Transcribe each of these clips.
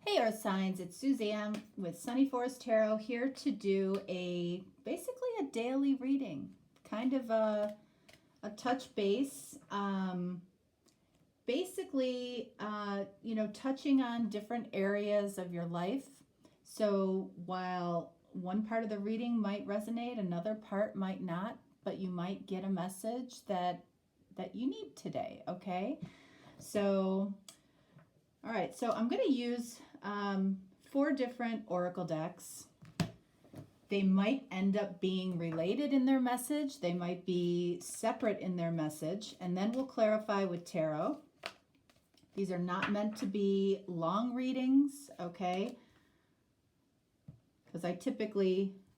Hey Earth Signs, it's Suzanne with Sunny Forest Tarot here to do basically a daily reading, kind of a touch base, touching on different areas of your life. So while one part of the reading might resonate, another part might not, but you might get a message that you need today, okay? So, all right, so I'm going to use 4 different oracle decks. They might end up being related in their message. They might be separate in their message. And then we'll clarify with tarot. These are not meant to be long readings, okay? Because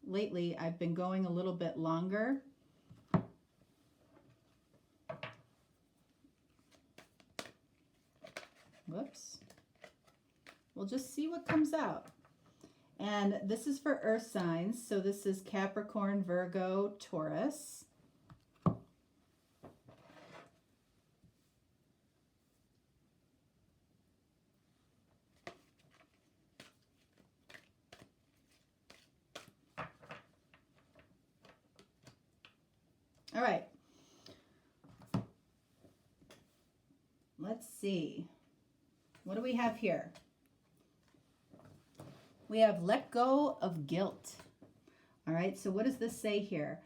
lately, I've been going a little bit longer. Whoops. We'll just see what comes out. And this is for earth signs. So this is Capricorn, Virgo, Taurus. All right. Let's see. What do we have here? We have let go of guilt. All right, so what does this say here?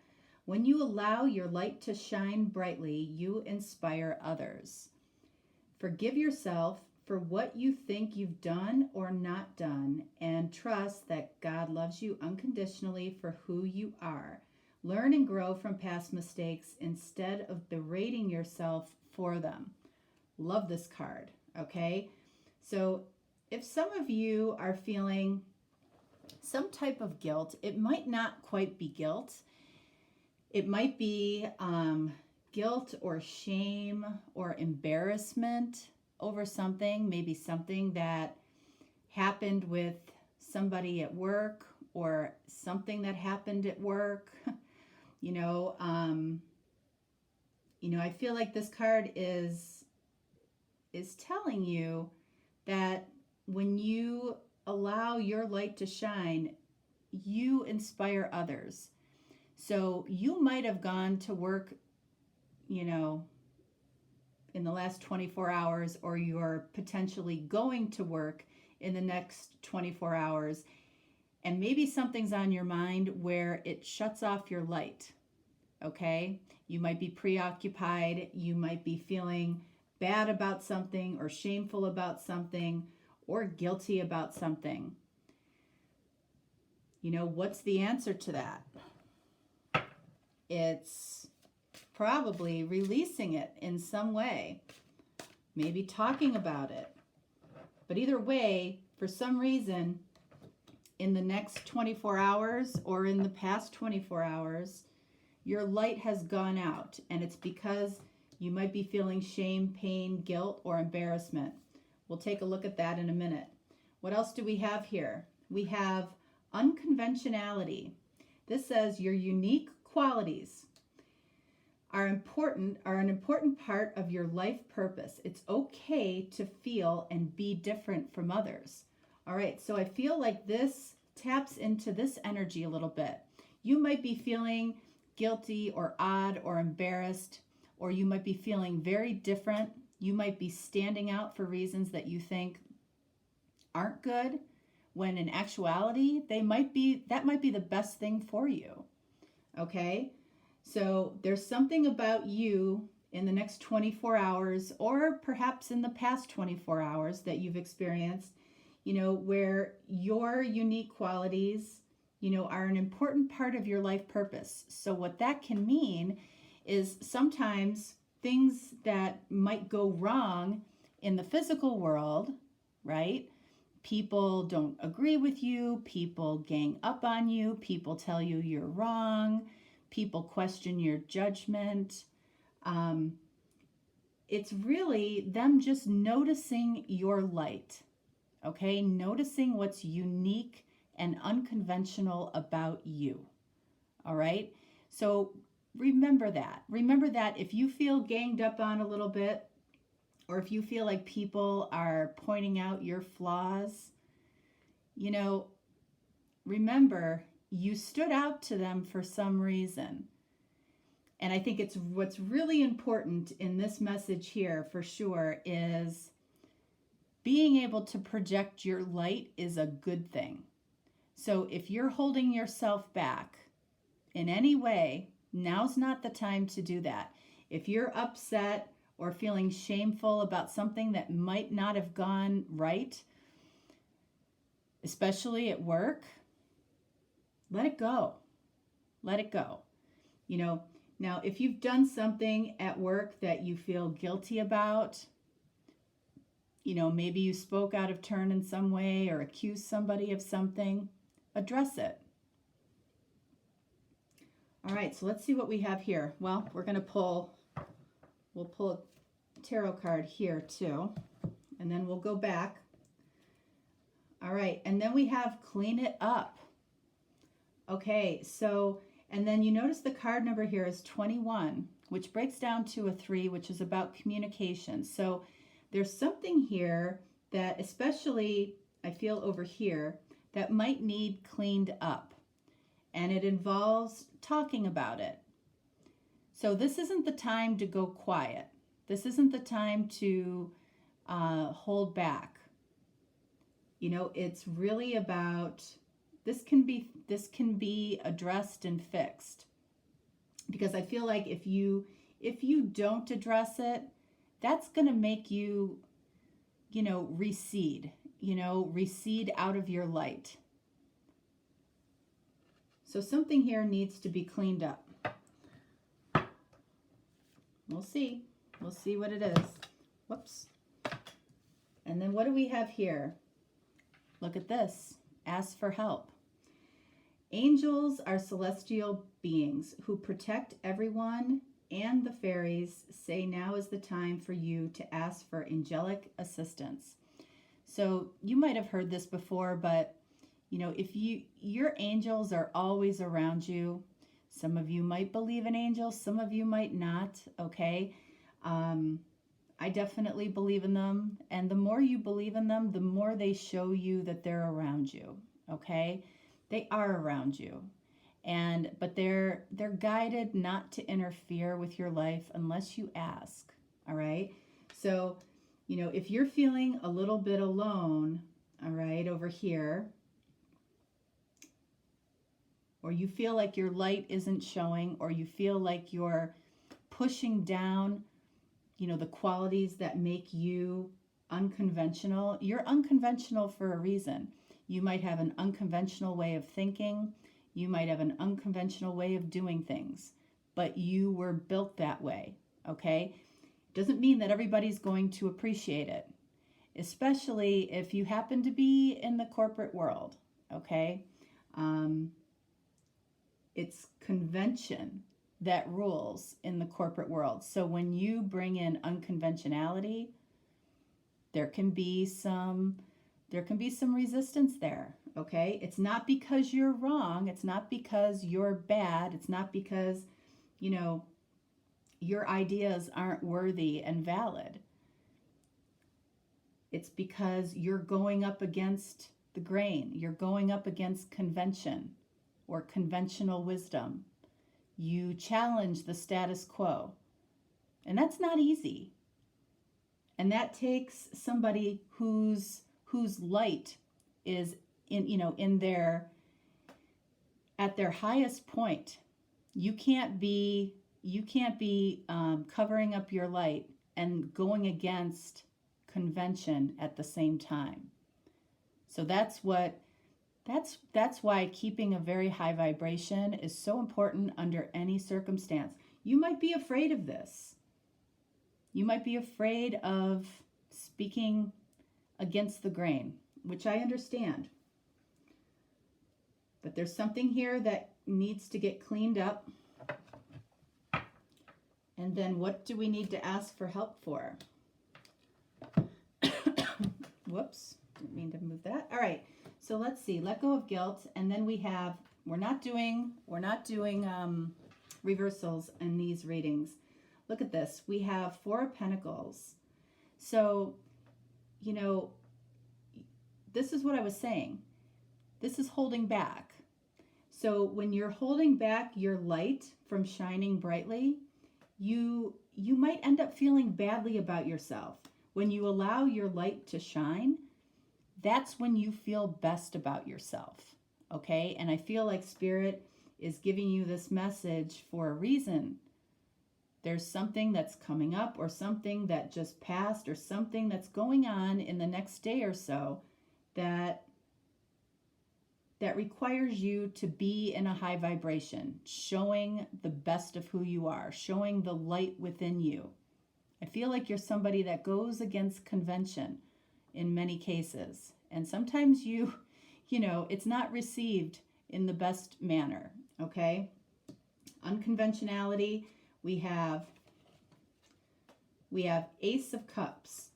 When you allow your light to shine brightly, you inspire others. Forgive yourself for what you think you've done or not done, and trust that God loves you unconditionally for who you are. Learn and grow from past mistakes instead of berating yourself for them. Love this card, okay? So if some of you are feeling some type of guilt, it might not quite be guilt. It might be guilt or shame or embarrassment over something, maybe something that happened with somebody at work or something that happened at work. I feel like this card is telling you that when you allow your light to shine, you inspire others. So you might have gone to work, in the last 24 hours, or you're potentially going to work in the next 24 hours, and maybe something's on your mind where it shuts off your light, okay? You might be preoccupied, you might be feeling bad about something or shameful about something or guilty about something. What's the answer to that? It's probably releasing it in some way, maybe talking about it. But either way, for some reason, in the next 24 hours or in the past 24 hours, your light has gone out, and it's because you might be feeling shame, pain, guilt, or embarrassment. We'll take a look at that in a minute. What else do we have here? We have unconventionality. This says your unique qualities are an important part of your life purpose. It's okay to feel and be different from others. All right, so I feel like this taps into this energy a little bit. You might be feeling guilty or odd or embarrassed, or you might be feeling very different. You might be standing out for reasons that you think aren't good, when in actuality, that might be the best thing for you, okay? So there's something about you in the next 24 hours, or perhaps in the past 24 hours that you've experienced, where your unique qualities, are an important part of your life purpose. So what that can mean is sometimes things that might go wrong in the physical world, right? People don't agree with you, people gang up on you, people tell you you're wrong, people question your judgment. It's really them just noticing your light, okay? Noticing what's unique and unconventional about you, all right? So remember that. Remember that if you feel ganged up on a little bit, or if you feel like people are pointing out your flaws, you know, remember, you stood out to them for some reason. And I think it's what's really important in this message here for sure is being able to project your light is a good thing. So if you're holding yourself back in any way, now's not the time to do that. If you're upset or feeling shameful about something that might not have gone right, especially at work, let it go. Let it go. You know, now if you've done something at work that you feel guilty about, you know, maybe you spoke out of turn in some way or accused somebody of something, address it. All right, so let's see what we have here. Well, we'll pull a tarot card here too, and then we'll go back. All right, and then we have clean it up. Okay, so, and then you notice the card number here is 21, which breaks down to a 3, which is about communication. So there's something here that, especially I feel over here, that might need cleaned up. And it involves talking about it. So this isn't the time to go quiet. This isn't the time to hold back. You know, it's really about, this can be addressed and fixed. Because I feel like if you don't address it, that's going to make you, you know, recede out of your light. So something here needs to be cleaned up. We'll see. We'll see what it is. Whoops. And then what do we have here? Look at this. Ask for help. Angels are celestial beings who protect everyone, and the fairies say now is the time for you to ask for angelic assistance. So you might have heard this before, but you know, if your angels are always around you. Some of you might believe in angels, some of you might not, okay? I definitely believe in them, and the more you believe in them, the more they show you that they're around you, okay? They are around you. But they're guided not to interfere with your life unless you ask, all right? So, you know, if you're feeling a little bit alone, all right, over here, or you feel like your light isn't showing, or you feel like you're pushing down, you know, the qualities that make you unconventional. You're unconventional for a reason. You might have an unconventional way of thinking. You might have an unconventional way of doing things, but you were built that way, okay? Doesn't mean that everybody's going to appreciate it, especially if you happen to be in the corporate world, okay? It's convention that rules in the corporate world. So when you bring in unconventionality, there can be some resistance there, okay? It's not because you're wrong. It's not because you're bad. It's not because, you know, your ideas aren't worthy and valid. It's because you're going up against the grain. You're going up against convention or conventional wisdom. You challenge the status quo. And that's not easy. And that takes somebody whose light is at their highest point. You can't be covering up your light and going against convention at the same time. So that's why keeping a very high vibration is so important under any circumstance. You might be afraid of this. You might be afraid of speaking against the grain, which I understand. But there's something here that needs to get cleaned up. And then what do we need to ask for help for? Whoops, didn't mean to move that. All right. So let's see, let go of guilt, and then we have, we're not doing reversals in these readings. Look at this, we have 4 of Pentacles. So, you know, this is what I was saying. this is holding back. So when you're holding back your light from shining brightly, you might end up feeling badly about yourself. When you allow your light to shine, that's when you feel best about yourself, okay? And I feel like Spirit is giving you this message for a reason. There's something that's coming up, or something that just passed, or something that's going on in the next day or so that requires you to be in a high vibration, showing the best of who you are, showing the light within you. I feel like you're somebody that goes against convention in many cases. And sometimes it's not received in the best manner, okay? Unconventionality, we have Ace of Cups.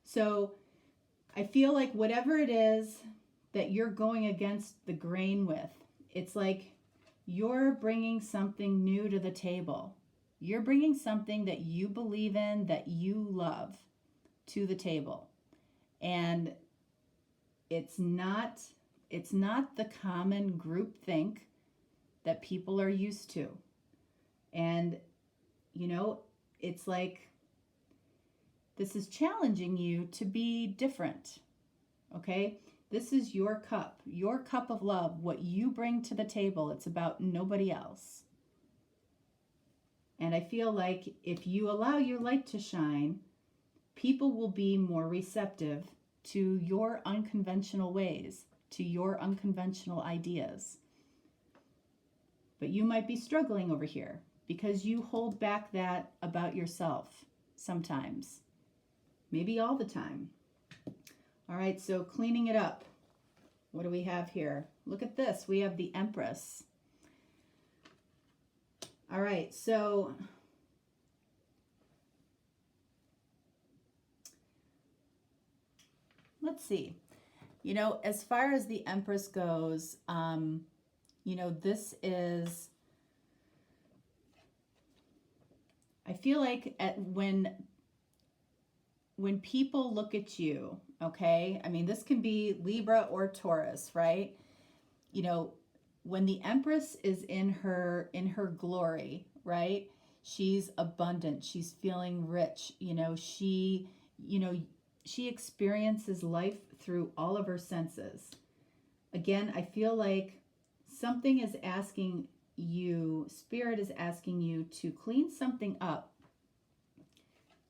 So I feel like whatever it is that you're going against the grain with, it's like you're bringing something new to the table. You're bringing something that you believe in, that you love, to the table. And it's not the common group think that people are used to. And, it's like this is challenging you to be different, okay? This is your cup of love, what you bring to the table. It's about nobody else. And I feel like if you allow your light to shine, people will be more receptive to your unconventional ways, to your unconventional ideas. But you might be struggling over here because you hold back that about yourself sometimes, maybe all the time. All right, so cleaning it up. What do we have here? Look at this. We have the Empress. All right, so let's see. As far as the Empress goes, this is, I feel like when people look at you, okay, I mean, this can be Libra or Taurus, right? When the Empress is in her glory, right? She's abundant. She's feeling rich. She experiences life through all of her senses. Again, I feel like something is asking you, Spirit is asking you to clean something up.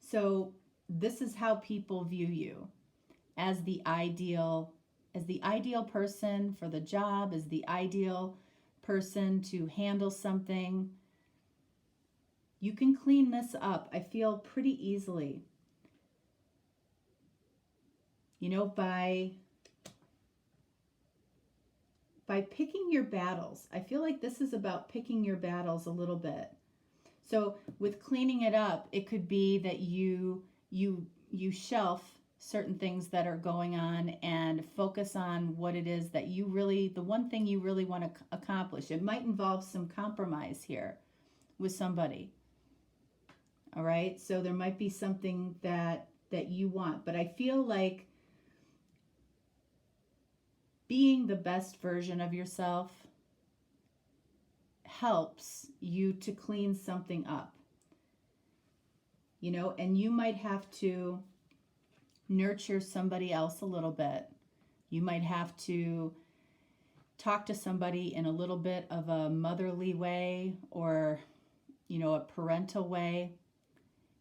So this is how people view you, as the ideal person for the job, as the ideal person to handle something. You can clean this up, I feel, pretty easily. By picking your battles. I feel like this is about picking your battles a little bit. So with cleaning it up, it could be that you shelf certain things that are going on and focus on what it is that the one thing you really want to accomplish. It might involve some compromise here with somebody. All right, so there might be something that you want, but I feel like being the best version of yourself helps you to clean something up. And you might have to nurture somebody else a little bit. You might have to talk to somebody in a little bit of a motherly way, or a parental way,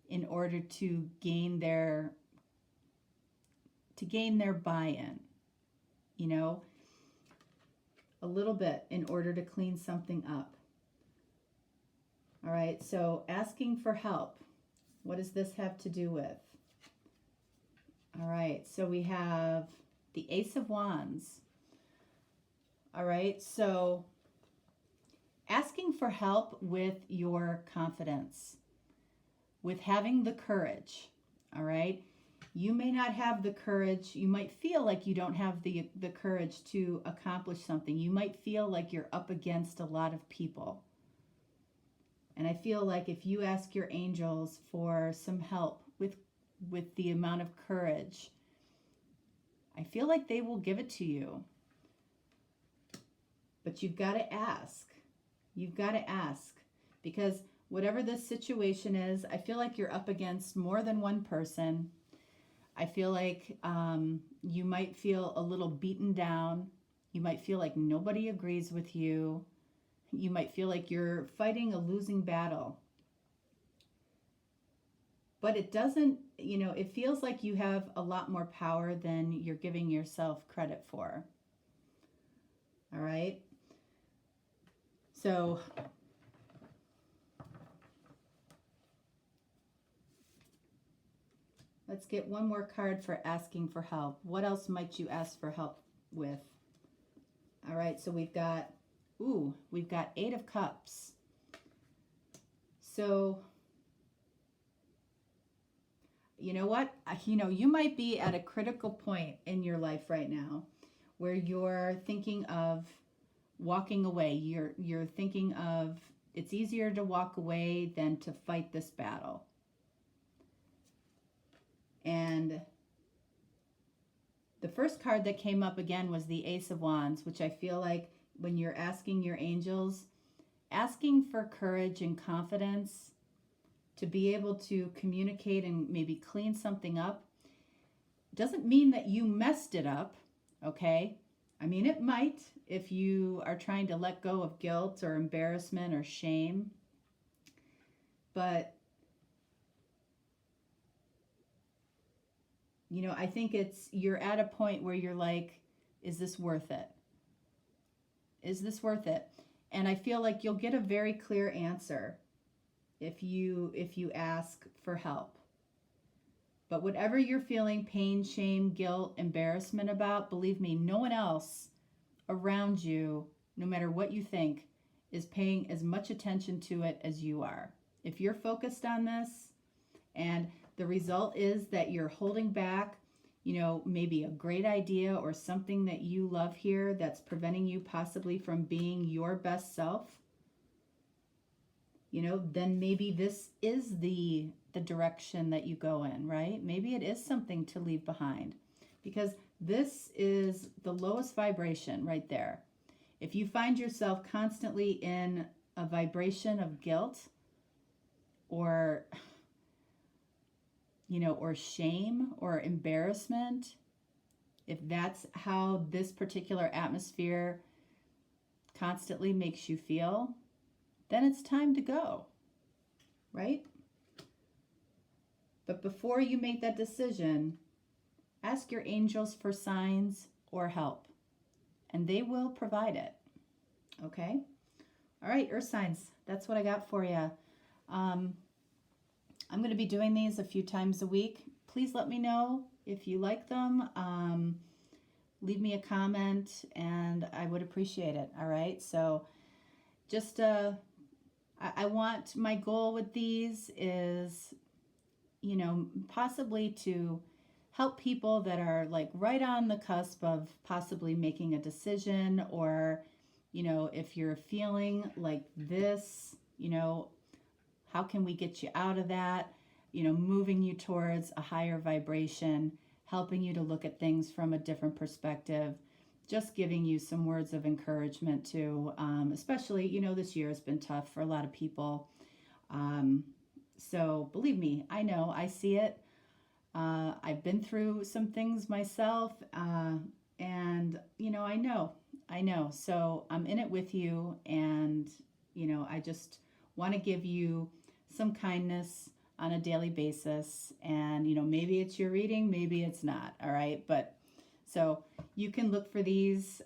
in order to gain their buy-in, a little bit, in order to clean something up. All right, so asking for help. What does this have to do with? All right, so we have the Ace of Wands. All right, so asking for help with your confidence, with having the courage. All right, you may not have the courage. You might feel like you don't have the courage to accomplish something. You might feel like you're up against a lot of people. And I feel like if you ask your angels for some help with the amount of courage, I feel like they will give it to you. But you've got to ask. You've got to ask, because whatever this situation is, I feel like you're up against more than one person. I feel like you might feel a little beaten down. You might feel like nobody agrees with you. You might feel like you're fighting a losing battle. But it doesn't, it feels like you have a lot more power than you're giving yourself credit for. All right? So let's get one more card for asking for help. What else might you ask for help with? All right, so we've got 8 of Cups. So, you know what? You might be at a critical point in your life right now where you're thinking of walking away. You're thinking of it's easier to walk away than to fight this battle. And the first card that came up again was the Ace of Wands, which I feel like when you're asking your angels, asking for courage and confidence to be able to communicate and maybe clean something up doesn't mean that you messed it up, okay? I mean, it might if you are trying to let go of guilt or embarrassment or shame. But, I think you're at a point where you're like, is this worth it? Is this worth it? And I feel like you'll get a very clear answer if you ask for help. But whatever you're feeling pain, shame, guilt, embarrassment about, believe me, no one else around you, no matter what you think, is paying as much attention to it as you are. If you're focused on this and the result is that you're holding back, maybe a great idea or something that you love here that's preventing you possibly from being your best self, then maybe this is the direction that you go in, right? Maybe it is something to leave behind, because this is the lowest vibration right there. If you find yourself constantly in a vibration of guilt or shame or embarrassment, if that's how this particular atmosphere constantly makes you feel, then it's time to go, right? But before you make that decision, ask your angels for signs or help, and they will provide it, okay? All right, Earth signs, that's what I got for you. I'm going to be doing these a few times a week. Please let me know if you like them. Leave me a comment, and I would appreciate it, all right? So just, I want, my goal with these is, possibly to help people that are like right on the cusp of possibly making a decision, or, if you're feeling like this, how can we get you out of that? Moving you towards a higher vibration, helping you to look at things from a different perspective, just giving you some words of encouragement too, especially, this year has been tough for a lot of people. So believe me, I know, I see it. I've been through some things myself, and, I know. So I'm in it with you, and, I just want to give you some kindness on a daily basis. And, maybe it's your reading, maybe it's not. All right. But so you can look for these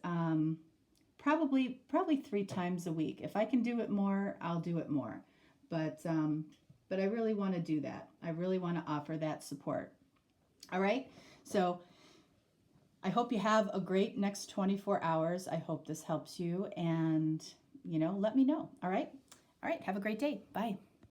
probably 3 times a week. If I can do it more, I'll do it more. But I really want to do that. I really want to offer that support. All right. So I hope you have a great next 24 hours. I hope this helps you, and, let me know. All right. All right. Have a great day. Bye.